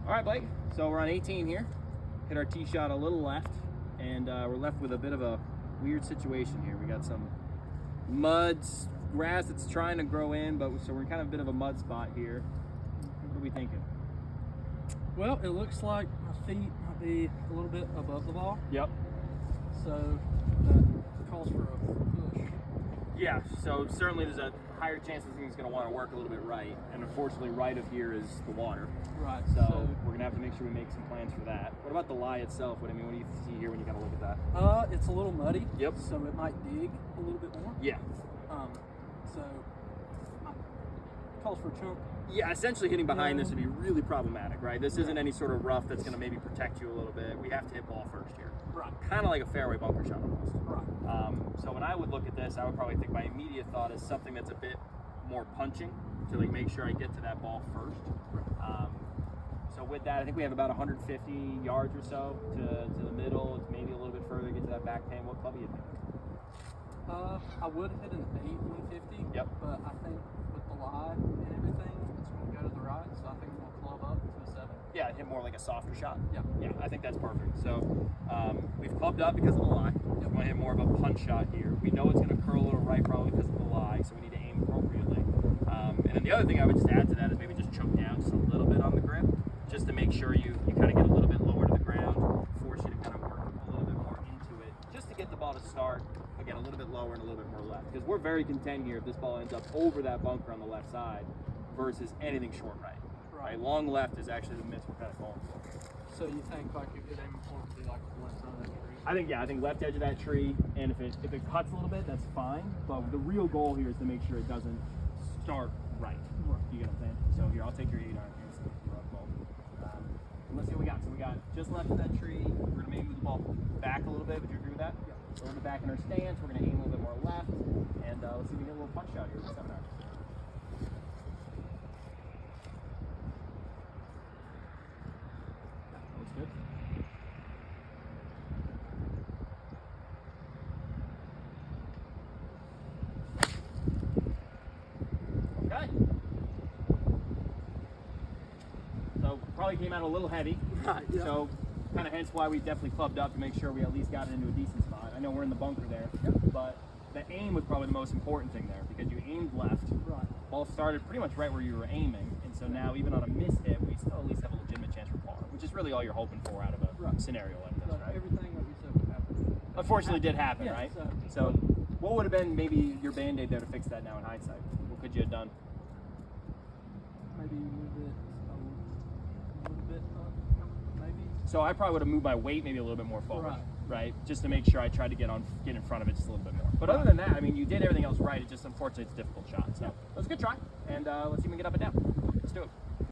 All right, Blake. So we're on 18 here. Hit our tee shot a little left, and we're left with a bit of a weird situation here. We got some mud, grass that's trying to grow in, but so we're in kind of a bit of a mud spot here. What are we thinking? Well, it looks like my feet might be a little bit above the ball, Yep. so that calls for a push. Yeah, so certainly there's a higher chance this thing's going to want to work a little bit right, and unfortunately right of here is the water. Right. So we're going to have to make sure we make some plans for that. What about the lie itself? What do you see here when you kind of look at that? It's a little muddy. Yep. So it might dig a little bit more. Yeah. So calls for a chunk. Yeah, essentially hitting behind this would be really problematic, right? This isn't any sort of rough that's going to maybe protect you a little bit. We have to hit ball first here. Right. Kind of like a fairway bunker shot almost. Right. So when I would look at this, I would probably think my immediate thought is something that's a bit more punching to like make sure I get to that ball first. So with that, I think we have about 150 yards or so to the middle. It's maybe a little bit further to get to that back pan. What club are you thinking? I would hit an 8 150. Yep. But I think with the lie and everything, it's going to go to the right. So I think we'll club up to a 7. Yeah, hit more like a softer shot. Yeah. Yeah, I think that's perfect. So we've clubbed up because of the lie. Yep. We want to hit more of a punch shot here. We know it's going to curl a little right probably because of the lie, so we need to aim appropriately. And then the other thing I would just add to that is maybe just choke down just a little bit on the grip, just to make sure you kind of get a little bit lower to the ground, force you to kind of work a little bit more into it, just to get the ball to start, again, a little bit lower and a little bit more left. Because we're very content here if this ball ends up over that bunker on the left side versus anything short right. Right? Long left is actually the miss we're kind of going for. So you think like if it aimed for it to be like the left side of that tree? I think left edge of that tree, and if it cuts a little bit, that's fine. But the real goal here is to make sure it doesn't start right. You get what I'm saying? So here, I'll take your 8 iron here. Let's go for rough ball. And let's see what we got. So we got just left of that tree. We're gonna maybe move the ball back a little bit. Would you agree with that? Yeah. So we're in the back in our stance. We're gonna aim a little bit more left, and let's see if we get a little punch shot here with 7 iron. Looks good. Okay. So probably came out a little heavy. Yeah. So kind of hence why we definitely clubbed up to make sure we at least got it into a decent spot. I know we're in the bunker there, but the aim was probably the most important thing there because you aimed left. Right. Ball started pretty much right where you were aiming, and so now even on a miss hit, we still at least have a legitimate chance for par, which is really all you're hoping for out of a scenario like this, right? Everything that we said would happen. Unfortunately, did happen, Yeah, right? so- So what would have been maybe your band-aid there to fix that now in hindsight? What could you have done? Maybe move it a little bit up, maybe. So I probably would have moved my weight maybe a little bit more forward, right? Just to make sure I tried to get in front of it just a little bit more. But other than that, I mean, you did everything else right. It just unfortunately it's a difficult shot. So it was a good try, and let's see if we can get up and down. Let's do it.